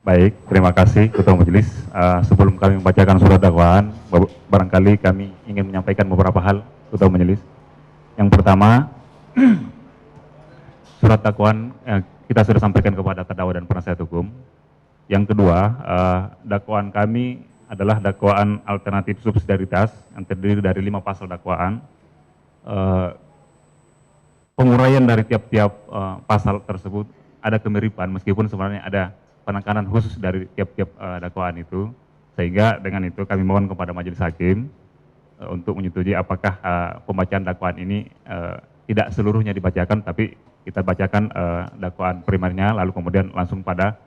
Baik, terima kasih Ketua Majelis. Sebelum kami membacakan surat dakwaan, barangkali kami ingin menyampaikan beberapa hal, Ketua Majelis. Yang pertama, surat dakwaan kita sudah sampaikan kepada terdakwa dan penasihat hukum. Yang kedua, dakwaan kami adalah dakwaan alternatif subsidiaritas yang terdiri dari 5 pasal dakwaan. Penguraian dari tiap-tiap pasal tersebut ada kemiripan, meskipun sebenarnya ada penekanan khusus dari tiap-tiap dakwaan itu, sehingga dengan itu kami mohon kepada majelis hakim untuk menyetujui apakah pembacaan dakwaan ini tidak seluruhnya dibacakan, tapi kita bacakan dakwaan primernya, lalu kemudian langsung pada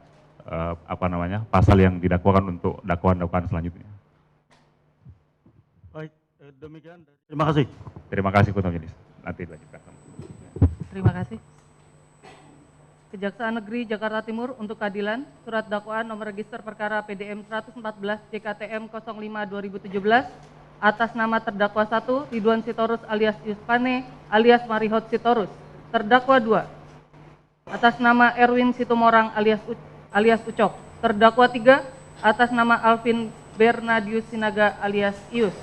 pasal yang didakwakan untuk dakwaan-dakwaan selanjutnya. Baik, demikian. Terima kasih. Terima kasih Ketua Majelis. Nanti dilanjutkan. Terima kasih. Kejaksaan Negeri Jakarta Timur untuk keadilan, surat dakwaan nomor register perkara PDM 114 JKTM 05/2017 atas nama terdakwa 1 Ridwan Sitorus alias Yuspane alias Marihot Sitorus, terdakwa 2 atas nama Erwin Situmorang alias Ucok, terdakwa 3 atas nama Alvin Bernadius Sinaga alias Ius.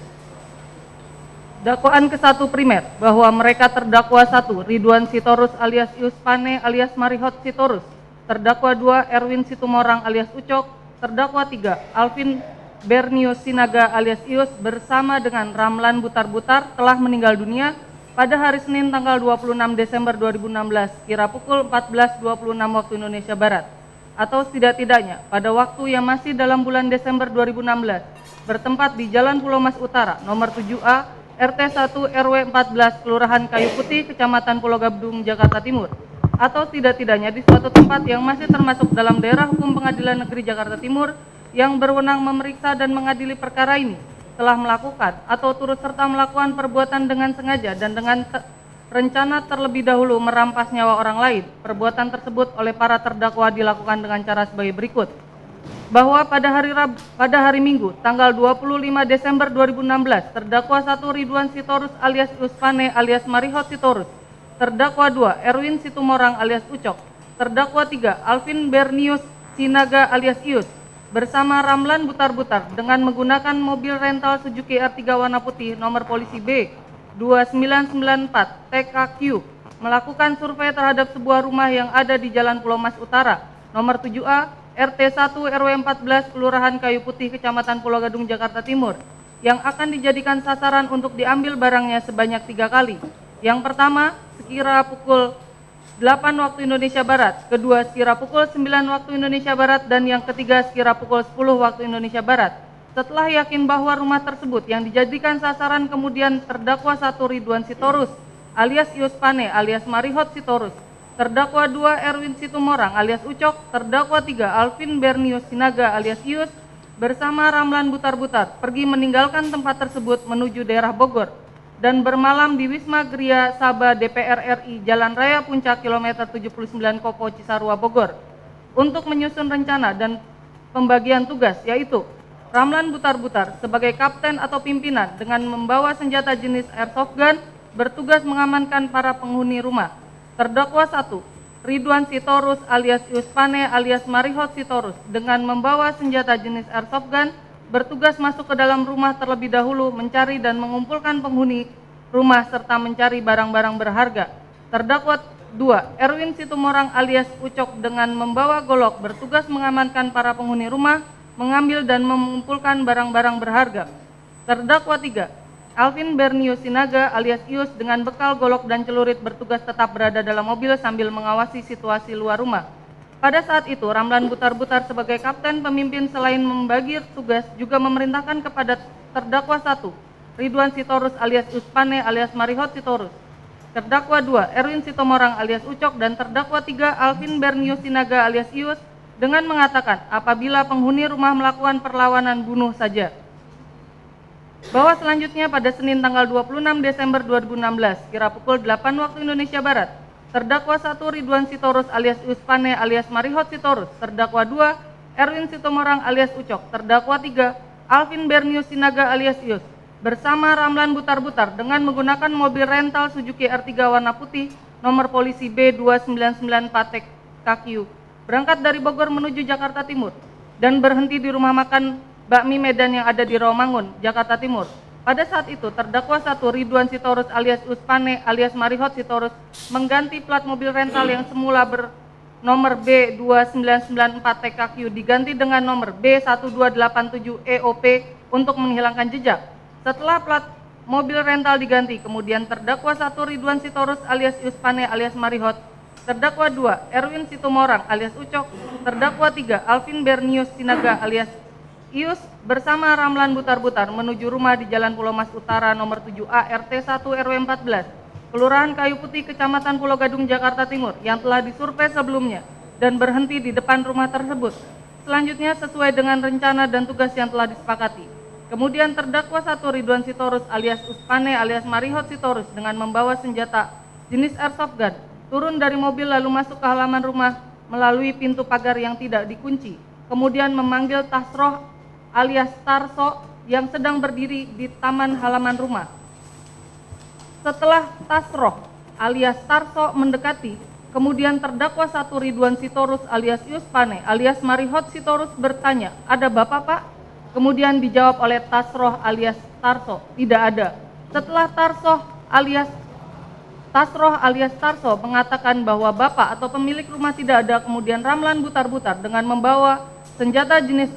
Dakwaan ke-1 primer bahwa mereka terdakwa 1 Ridwan Sitorus alias Yuspane alias Marihot Sitorus, terdakwa 2 Erwin Situmorang alias Ucok, terdakwa 3 Alvin Bernius Sinaga alias Ius bersama dengan Ramlan Butar-Butar telah meninggal dunia pada hari Senin tanggal 26 Desember 2016 kira pukul 14.26 waktu Indonesia Barat, atau setidak-tidaknya pada waktu yang masih dalam bulan Desember 2016 bertempat di Jalan Pulau Mas Utara nomor 7A RT 1 RW 14 Kelurahan Kayu Putih, Kecamatan Pulau Gadung, Jakarta Timur, atau tidak-tidaknya di suatu tempat yang masih termasuk dalam daerah hukum Pengadilan Negeri Jakarta Timur yang berwenang memeriksa dan mengadili perkara ini telah melakukan atau turut serta melakukan perbuatan dengan sengaja dan dengan rencana terlebih dahulu merampas nyawa orang lain. Perbuatan tersebut oleh para terdakwa dilakukan dengan cara sebagai berikut. Bahwa pada hari Minggu tanggal 25 Desember 2016 terdakwa 1 Ridwan Sitorus alias Yuspane alias Marihot Sitorus, terdakwa 2 Erwin Situmorang alias Ucok, terdakwa 3 Alvin Bernius Sinaga alias Ius bersama Ramlan Butar-Butar dengan menggunakan mobil rental Suzuki R3 warna putih nomor polisi B 2994 TKQ melakukan survei terhadap sebuah rumah yang ada di Jalan Pulau Mas Utara nomor 7A RT 1 RW 14 Kelurahan Kayu Putih, Kecamatan Pulau Gadung, Jakarta Timur, yang akan dijadikan sasaran untuk diambil barangnya sebanyak 3 kali. Yang pertama, sekira pukul 8 waktu Indonesia Barat, kedua sekira pukul 9 waktu Indonesia Barat, dan yang ketiga sekira pukul 10 waktu Indonesia Barat. Setelah yakin bahwa rumah tersebut yang dijadikan sasaran kemudian terdakwa 1 Ridwan Sitorus alias Yuspane alias Marihot Sitorus, terdakwa 2 Erwin Situmorang alias Ucok, terdakwa 3 Alvin Bernius Sinaga alias Ius bersama Ramlan Butar-Butar pergi meninggalkan tempat tersebut menuju daerah Bogor dan bermalam di Wisma Gria Sabah DPR RI Jalan Raya Puncak kilometer 79 Kopo Cisarua Bogor untuk menyusun rencana dan pembagian tugas, yaitu Ramlan Butar-Butar sebagai kapten atau pimpinan dengan membawa senjata jenis airsoft gun bertugas mengamankan para penghuni rumah. Terdakwa 1 Ridwan Sitorus alias Yuspane alias Marihot Sitorus dengan membawa senjata jenis airsoft gun bertugas masuk ke dalam rumah terlebih dahulu mencari dan mengumpulkan penghuni rumah serta mencari barang-barang berharga. Terdakwa 2 Erwin Situmorang alias Ucok dengan membawa golok bertugas mengamankan para penghuni rumah, mengambil dan mengumpulkan barang-barang berharga. Terdakwa 3 Alvin Bernius Sinaga alias Ius dengan bekal golok dan celurit bertugas tetap berada dalam mobil sambil mengawasi situasi luar rumah. Pada saat itu, Ramlan Butar-Butar sebagai kapten pemimpin selain membagi tugas juga memerintahkan kepada terdakwa 1 Ridwan Sitorus alias Yuspane alias Marihot Sitorus, terdakwa 2 Erwin Situmorang alias Ucok, dan terdakwa 3 Alvin Bernius Sinaga alias Ius dengan mengatakan apabila penghuni rumah melakukan perlawanan bunuh saja. Bahwa selanjutnya pada Senin tanggal 26 Desember 2016 kira pukul 8 waktu Indonesia Barat, terdakwa 1 Ridwan Sitorus alias Yuspane alias Marihot Sitorus, terdakwa 2 Erwin Situmorang alias Ucok, terdakwa 3 Alvin Bernius Sinaga alias Ius bersama Ramlan Butar-Butar dengan menggunakan mobil rental Suzuki R3 warna putih nomor polisi B 2994 TKQ berangkat dari Bogor menuju Jakarta Timur dan berhenti di rumah makan Bakmi Medan yang ada di Rawamangun, Jakarta Timur. Pada saat itu, terdakwa 1 Ridwan Sitorus alias Uspane alias Marihot Sitorus mengganti plat mobil rental yang semula bernomor B2994TKQ diganti dengan nomor B1287EOP untuk menghilangkan jejak. Setelah plat mobil rental diganti, kemudian terdakwa 1 Ridwan Sitorus alias Uspane alias Marihot, terdakwa 2 Erwin Situmorang alias Ucok, terdakwa 3 Alvin Bernius Sinaga alias Ius bersama Ramlan Butar-Butar menuju rumah di Jalan Pulau Mas Utara nomor 7A RT 1 RW 14, Kelurahan Kayu Putih, Kecamatan Pulau Gadung, Jakarta Timur yang telah disurvei sebelumnya dan berhenti di depan rumah tersebut. Selanjutnya sesuai dengan rencana dan tugas yang telah disepakati. Kemudian terdakwa 1 Ridwan Sitorus alias Uspane alias Marihot Sitorus dengan membawa senjata jenis airsoft gun turun dari mobil lalu masuk ke halaman rumah melalui pintu pagar yang tidak dikunci. Kemudian memanggil Tasroh alias Tarso yang sedang berdiri di taman halaman rumah. Setelah Tasroh alias Tarso mendekati, kemudian terdakwa 1 Ridwan Sitorus alias Uspane alias Marihot Sitorus bertanya, "Ada Bapak, Pak?" Kemudian dijawab oleh Tasroh alias Tarso, "Tidak ada." Setelah Tasroh alias Tarso mengatakan bahwa Bapak atau pemilik rumah tidak ada, kemudian Ramlan Butar-Butar dengan membawa senjata jenis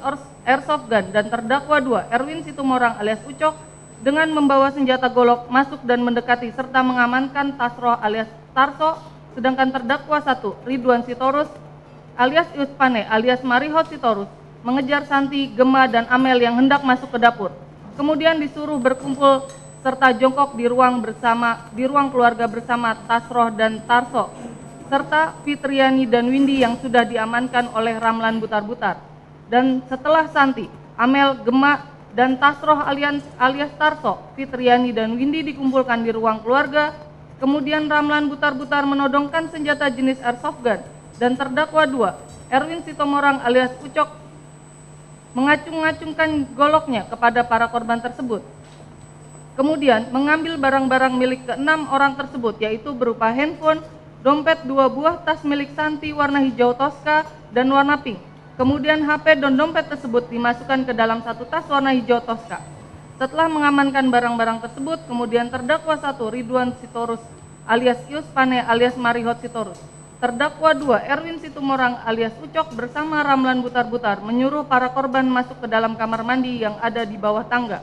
airsoft gun dan terdakwa 2 Erwin Situmorang alias Ucok dengan membawa senjata golok masuk dan mendekati serta mengamankan Tasroh alias Tarso, sedangkan terdakwa 1 Ridwan Sitorus alias Uspane alias Marihot Sitorus mengejar Santi, Gema, dan Amel yang hendak masuk ke dapur. Kemudian disuruh berkumpul serta jongkok di ruang keluarga bersama Tasroh dan Tarso serta Fitriani dan Windy yang sudah diamankan oleh Ramlan Butar-Butar. Dan setelah Santi, Amel, Gema, dan Tasroh alias Tarso, Fitriani, dan Windy dikumpulkan di ruang keluarga, kemudian Ramlan Butar-Butar menodongkan senjata jenis airsoft gun dan terdakwa 2 Erwin Situmorang alias Ucok mengacung-ngacungkan goloknya kepada para korban tersebut. Kemudian mengambil barang-barang milik ke-6 orang tersebut, yaitu berupa handphone, dompet 2 buah, tas milik Santi warna hijau toska dan warna pink. Kemudian HP dan dompet tersebut dimasukkan ke dalam satu tas warna hijau toska. Setelah mengamankan barang-barang tersebut, kemudian terdakwa 1 Ridwan Sitorus alias Uspane alias Marihot Sitorus, terdakwa 2 Erwin Situmorang alias Ucok bersama Ramlan Butar-Butar menyuruh para korban masuk ke dalam kamar mandi yang ada di bawah tangga.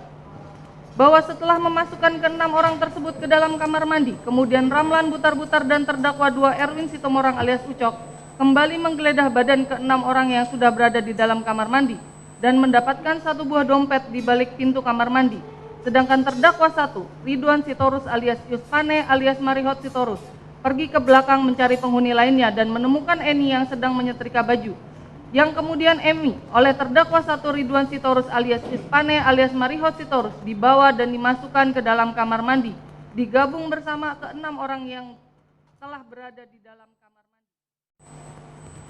Bahwa setelah memasukkan ke-6 orang tersebut ke dalam kamar mandi, kemudian Ramlan Butar-Butar dan terdakwa 2 Erwin Situmorang alias Ucok kembali menggeledah badan ke-6 orang yang sudah berada di dalam kamar mandi dan mendapatkan 1 buah dompet di balik pintu kamar mandi. Sedangkan terdakwa 1 Ridwan Sitorus alias Uspane alias Marihot Sitorus pergi ke belakang mencari penghuni lainnya dan menemukan Eni yang sedang menyetrika baju. Yang kemudian Emi oleh terdakwa 1 Ridwan Sitorus alias Uspane alias Marihot Sitorus dibawa dan dimasukkan ke dalam kamar mandi, digabung bersama ke-6 orang yang telah berada di dalam kamar mandi.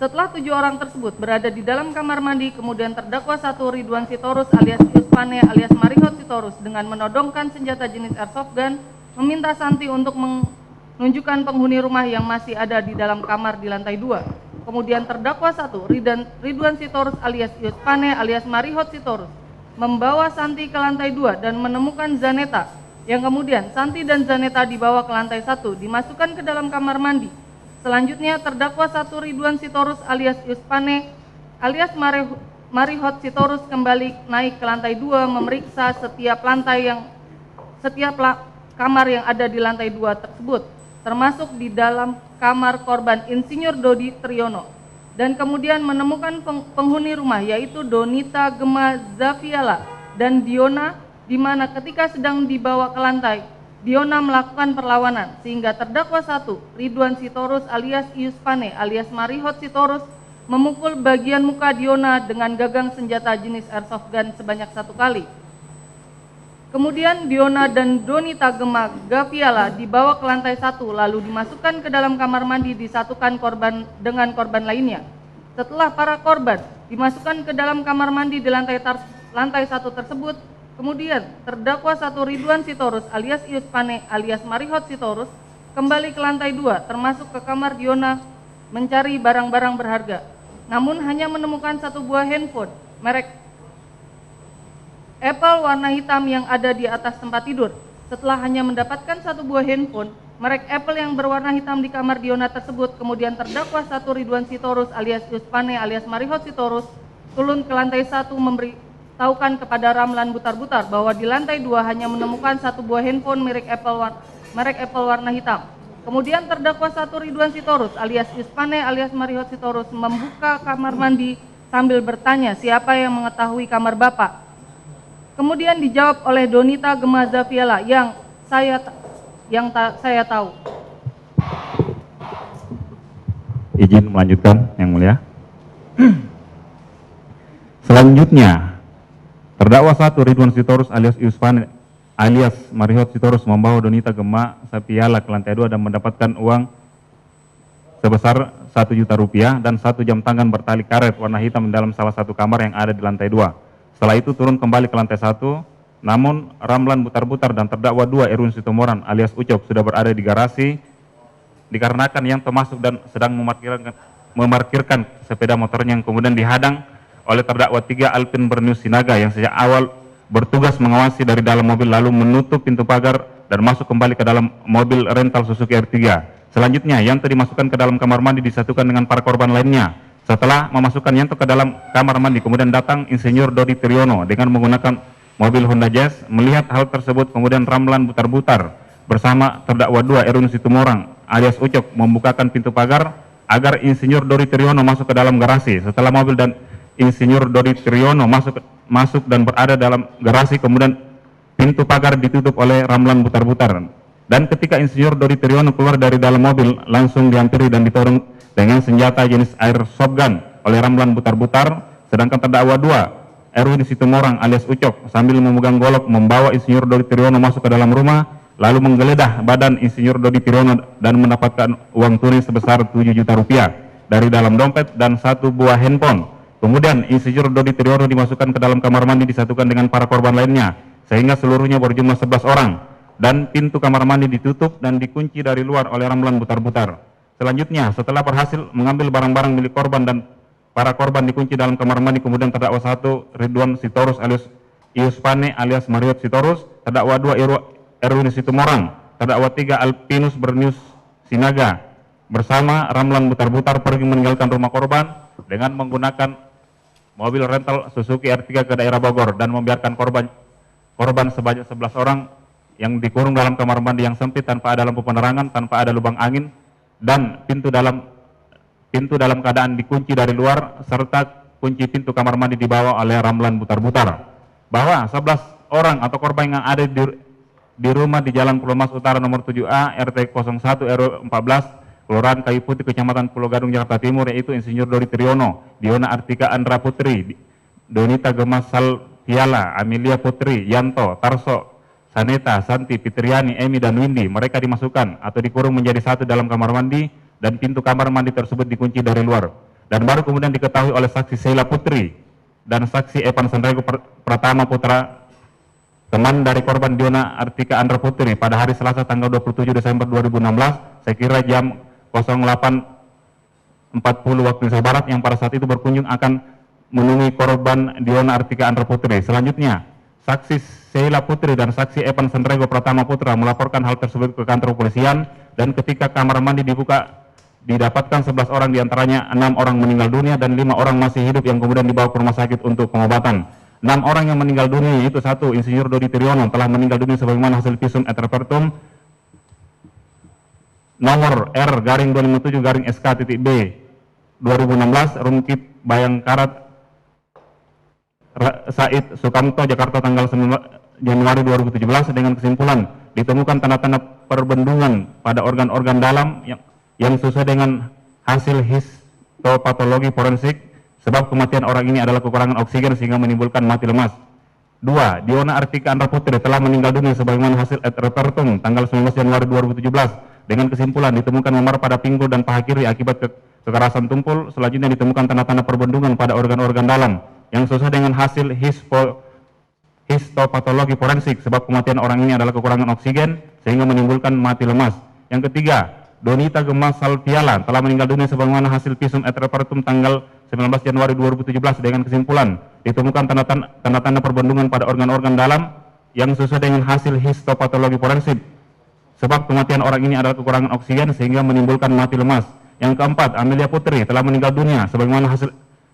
Setelah 7 orang tersebut berada di dalam kamar mandi, kemudian terdakwa 1 Ridwan Sitorus alias Uspane alias Marihot Sitorus dengan menodongkan senjata jenis airsoft gun meminta Santi untuk menunjukkan penghuni rumah yang masih ada di dalam kamar di lantai 2. Kemudian terdakwa 1 Ridwan Sitorus alias Uspane alias Marihot Sitorus membawa Santi ke lantai 2 dan menemukan Zaneta, yang kemudian Santi dan Zaneta dibawa ke lantai 1 dimasukkan ke dalam kamar mandi. Selanjutnya terdakwa 1 Ridwan Sitorus alias Uspane alias Marihot Sitorus kembali naik ke lantai 2 memeriksa setiap kamar yang ada di lantai 2 tersebut, termasuk di dalam kamar korban Insinyur Dodi Triyono, dan kemudian menemukan penghuni rumah yaitu Donita Gema Zafiala dan Diona, di mana ketika sedang dibawa ke lantai Diona melakukan perlawanan sehingga terdakwa 1 Ridwan Sitorus alias Uspane alias Marihot Sitorus memukul bagian muka Diona dengan gagang senjata jenis airsoft gun sebanyak 1 kali. Kemudian Diona dan Donita Gema Gaviala dibawa ke lantai 1 lalu dimasukkan ke dalam kamar mandi disatukan dengan korban lainnya. Setelah para korban dimasukkan ke dalam kamar mandi di lantai 1 tersebut, kemudian terdakwa 1 Ridwan Sitorus alias Uspane alias Marihot Sitorus kembali ke lantai 2 termasuk ke kamar Diona mencari barang-barang berharga. namun hanya menemukan satu buah handphone merek Apple warna hitam yang ada di atas tempat tidur. Setelah hanya mendapatkan satu buah handphone merek Apple yang berwarna hitam di kamar Diona tersebut, kemudian terdakwa 1 Ridwan Sitorus alias Yus Pane alias Marihot Sitorus turun ke lantai 1 memberitahukan kepada Ramlan Butar-Butar bahwa di lantai 2 hanya menemukan satu buah handphone merek Apple warna hitam. Kemudian terdakwa 1 Ridwan Sitorus alias Yus Pane alias Marihot Sitorus membuka kamar mandi sambil bertanya siapa yang mengetahui kamar Bapak. Kemudian dijawab oleh Donita Gema Zafiela yang saya tahu. Izin melanjutkan, Yang Mulia. Selanjutnya, terdakwa 1 Ridwan Sitorus alias Yus Pane alias Marihot Sitorus membawa Donita Gema Zafiela ke lantai 2 dan mendapatkan uang sebesar Rp1.000.000 dan 1 jam tangan bertali karet warna hitam di dalam salah satu kamar yang ada di lantai 2. Setelah itu turun kembali ke lantai 1, namun Ramlan Butar-Butar dan terdakwa 2 Erwin Sitomoran alias Ucok sudah berada di garasi dikarenakan yang termasuk dan sedang memarkirkan sepeda motornya yang kemudian dihadang oleh terdakwa 3 Alvin Bernius Sinaga yang sejak awal bertugas mengawasi dari dalam mobil lalu menutup pintu pagar dan masuk kembali ke dalam mobil rental Suzuki R3. Selanjutnya Yanto dimasukkan ke dalam kamar mandi disatukan dengan para korban lainnya. Setelah memasukkan Yanto ke dalam kamar mandi, kemudian datang Insinyur Dodi Triyono dengan menggunakan mobil Honda Jazz. Melihat hal tersebut, kemudian Ramlan Butar-Butar bersama terdakwa 2 Erwin Situmorang alias Ucok membukakan pintu pagar agar Insinyur Dodi Triyono masuk ke dalam garasi. Setelah mobil dan Insinyur Dodi Triyono masuk dan berada dalam garasi, kemudian pintu pagar ditutup oleh Ramlan Butar-Butar. Dan ketika Insinyur Dodi Triyono keluar dari dalam mobil, langsung dihampiri dan ditodong dengan senjata jenis airsoft gun oleh Ramlan Butar-Butar, sedangkan terdakwa 2 Erwin Situmorang alias Ucok sambil memegang golok membawa Insinyur Dodi Triyono masuk ke dalam rumah, lalu menggeledah badan Insinyur Dodi Triyono dan mendapatkan uang tunai sebesar Rp7.000.000 dari dalam dompet dan 1 buah handphone. Kemudian Insinyur Dodi Triyono dimasukkan ke dalam kamar mandi disatukan dengan para korban lainnya, sehingga seluruhnya berjumlah 11 orang, dan pintu kamar mandi ditutup dan dikunci dari luar oleh Ramlan Butar-Butar. Selanjutnya, setelah berhasil mengambil barang-barang milik korban dan para korban dikunci dalam kamar mandi, kemudian terdakwa 1 Ridwan Sitorus alias Yus Pane alias Marihot Sitorus, terdakwa 2 Erwin Situmorang, terdakwa 3 Alpinus Bernius Sinaga bersama Ramlan Butar-Butar pergi meninggalkan rumah korban dengan menggunakan mobil rental Suzuki R3 ke daerah Bogor dan membiarkan korban sebanyak 11 orang yang dikurung dalam kamar mandi yang sempit tanpa ada lampu penerangan, tanpa ada lubang angin, dan pintu dalam keadaan dikunci dari luar, serta kunci pintu kamar mandi dibawa oleh Ramlan Butar-Butar. Bahwa 11 orang atau korban yang ada di rumah di Jalan Pulau Mas Utara nomor 7A RT 01 RW 14 Kelurahan Kayu Putih Kecamatan Pulau Gadung Jakarta Timur, yaitu Insinyur Dodi Triyono, Diona Artika Andra Putri, Donita Gema Zafiela, Amelia Putri, Yanto, Tarso, Saneta, Santi, Fitriani, Emi, dan Windy. Mereka dimasukkan atau dikurung menjadi satu dalam kamar mandi dan pintu kamar mandi tersebut dikunci dari luar. Dan baru kemudian diketahui oleh saksi Sheila Putri dan saksi Evan Sandrego Pratama Putra, teman dari korban Diona Artika Andra Putri, pada hari Selasa tanggal 27 Desember 2016, saya kira jam 08.40 waktu Indonesia Barat, yang pada saat itu berkunjung akan menemui korban Diona Artika Andra Putri. Selanjutnya, saksi Sheila Putri dan saksi Evan Sandrego Pratama Putra melaporkan hal tersebut ke kantor kepolisian, dan ketika kamar mandi dibuka didapatkan 11 orang, diantaranya 6 orang meninggal dunia dan 5 orang masih hidup yang kemudian dibawa ke rumah sakit untuk pengobatan. 6 orang yang meninggal dunia yaitu 1 Insinyur Dodi Triyono telah meninggal dunia sebagaimana hasil visum et repertum nomor R/257/SK.B 2016 Rumkit Bayangkara Said Sukamto, Jakarta, tanggal 9 Januari 2017, dengan kesimpulan ditemukan tanda-tanda perbendungan pada organ-organ dalam yang sesuai dengan hasil histopatologi forensik. Sebab kematian orang ini adalah kekurangan oksigen sehingga menimbulkan mati lemas. 2. Diona Artika Andra Putri telah meninggal dunia sebagaimana hasil et repertum tanggal 19 Januari 2017, dengan kesimpulan ditemukan memar pada pinggul dan paha kiri akibat kekerasan tumpul. Selanjutnya ditemukan tanda-tanda perbendungan pada organ-organ dalam yang sesuai dengan hasil histopatologi forensik. Sebab kematian orang ini adalah kekurangan oksigen sehingga menimbulkan mati lemas. Yang ketiga, Donita Gema Zafiela telah meninggal dunia sebagaimana hasil visum et repertum tanggal 19 Januari 2017 dengan kesimpulan ditemukan tanda-tanda perbendungan pada organ-organ dalam yang sesuai dengan hasil histopatologi forensik. Sebab kematian orang ini adalah kekurangan oksigen sehingga menimbulkan mati lemas. Yang keempat, Amelia Putri telah meninggal dunia sebagaimana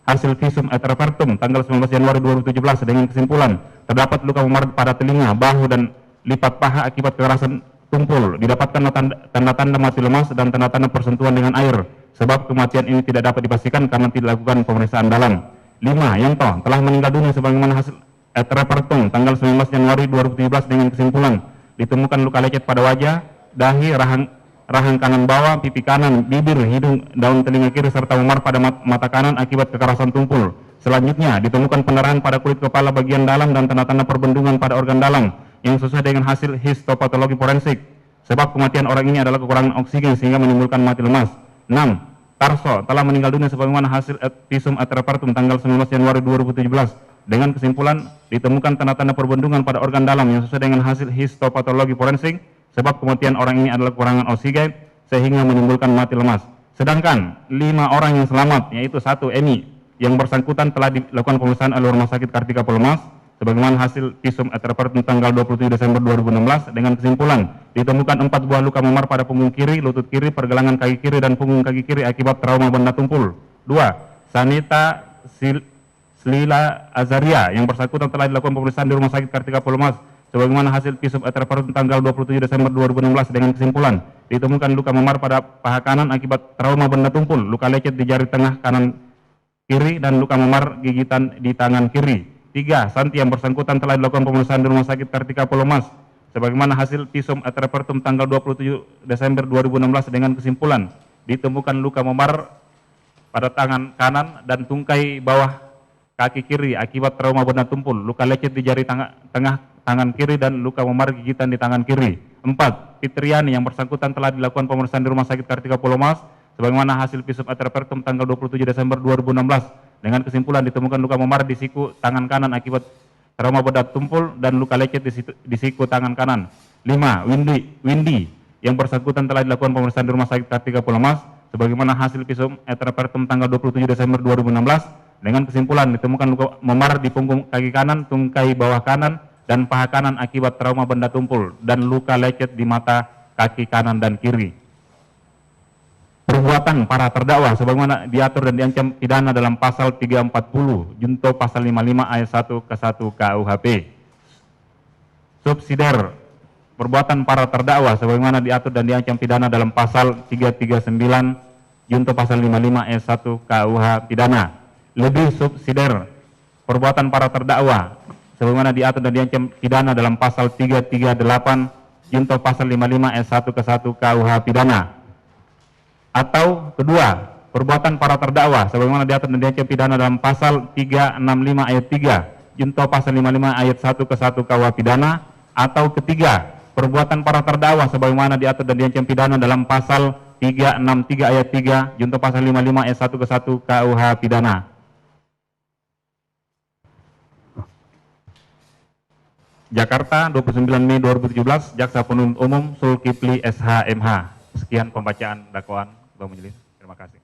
hasil visum et repertum tanggal 19 Januari 2017 dengan kesimpulan terdapat luka memar pada telinga, bahu, dan lipat paha akibat kekerasan tumpul. Didapatkan tanda-tanda mati lemas dan tanda-tanda persentuhan dengan air. Sebab kematian ini tidak dapat dipastikan karena tidak dilakukan pemeriksaan dalam. 5. Yanto telah meninggal dunia sebagaimana hasil et repertum tanggal 19 Januari 2017 dengan kesimpulan ditemukan luka lecet pada wajah, dahi, rahang kanan bawah, pipi kanan, bibir, hidung, daun telinga kiri, serta memar pada mata kanan akibat kekerasan tumpul. Selanjutnya, ditemukan pendarahan pada kulit kepala bagian dalam dan tanda-tanda perbendungan pada organ dalam yang sesuai dengan hasil histopatologi forensik. Sebab kematian orang ini adalah kekurangan oksigen sehingga menimbulkan mati lemas. 6. Tarso telah meninggal dunia sebagaimana hasil visum et repertum tanggal 19 Januari 2017 dengan kesimpulan ditemukan tanda-tanda perbendungan pada organ dalam yang sesuai dengan hasil histopatologi forensik. Sebab kematian orang ini adalah kekurangan oksigen sehingga menimbulkan mati lemas. Sedangkan 5 orang yang selamat, yaitu 1. Emi yang bersangkutan telah dilakukan pemeriksaan oleh Rumah Sakit Kartika Pulemas sebagaimana hasil visum et repertum tanggal 27 Desember 2016 dengan kesimpulan ditemukan 4 buah luka memar pada punggung kiri, lutut kiri, pergelangan kaki kiri, dan punggung kaki kiri akibat trauma benda tumpul. 2. Sanita Slila Azaria yang bersangkutan telah dilakukan pemeriksaan di Rumah Sakit Kartika Pulemas sebagaimana hasil visum et repertum tanggal 27 Desember 2016 dengan kesimpulan ditemukan luka memar pada paha kanan akibat trauma benda tumpul, luka lecet di jari tengah kanan kiri, dan luka memar gigitan di tangan kiri. 3. Santi yang bersangkutan telah dilakukan pemeriksaan di Rumah Sakit Kartika Pulemas sebagaimana hasil visum et repertum tanggal 27 Desember 2016 dengan kesimpulan ditemukan luka memar pada tangan kanan dan tungkai bawah kaki kiri akibat trauma benda tumpul, luka lecet di jari tengah tangan kiri, dan luka memar gigitan di tangan kiri. 4. Fitriani yang bersangkutan telah dilakukan pemeriksaan di Rumah Sakit Kartika Pulemas sebagaimana hasil visum et repertum tanggal 27 Desember 2016 dengan kesimpulan ditemukan luka memar di siku tangan kanan akibat trauma benda tumpul dan luka lecet di siku tangan kanan. 5. Windy yang bersangkutan telah dilakukan pemeriksaan di Rumah Sakit Kartika Pulemas sebagaimana hasil visum et repertum tanggal 27 Desember 2016 dengan kesimpulan ditemukan luka memar di punggung kaki kanan, tungkai bawah kanan, dan paha kanan akibat trauma benda tumpul dan luka lecet di mata kaki kanan dan kiri. Perbuatan para terdakwa sebagaimana diatur dan diancam pidana dalam pasal 340 junto pasal 55 ayat 1 ke 1 KUHP. Subsidiar perbuatan para terdakwa sebagaimana diatur dan diancam pidana dalam pasal 339 junto pasal 55 ayat 1 KUH pidana. Lebih subsidiar perbuatan para terdakwa sebagaimana diatur dan diancam pidana dalam pasal 338 junto pasal 55 ayat 1 ke 1 KUH pidana. Atau kedua, perbuatan para terdakwa sebagaimana diatur dan diancam pidana dalam pasal 365 ayat 3 junto pasal 55 ayat 1 ke 1 KUH pidana. Atau ketiga, perbuatan para terdakwa sebagaimana diatur dan diancam pidana dalam pasal 363 ayat 3 junto pasal 55 ayat 1 ke 1 KUH pidana. Jakarta, 29 Mei 2017, Jaksa Penuntut Umum Zulkifli SH MH. Sekian pembacaan dakwaan, Bang Majelis. Terima kasih.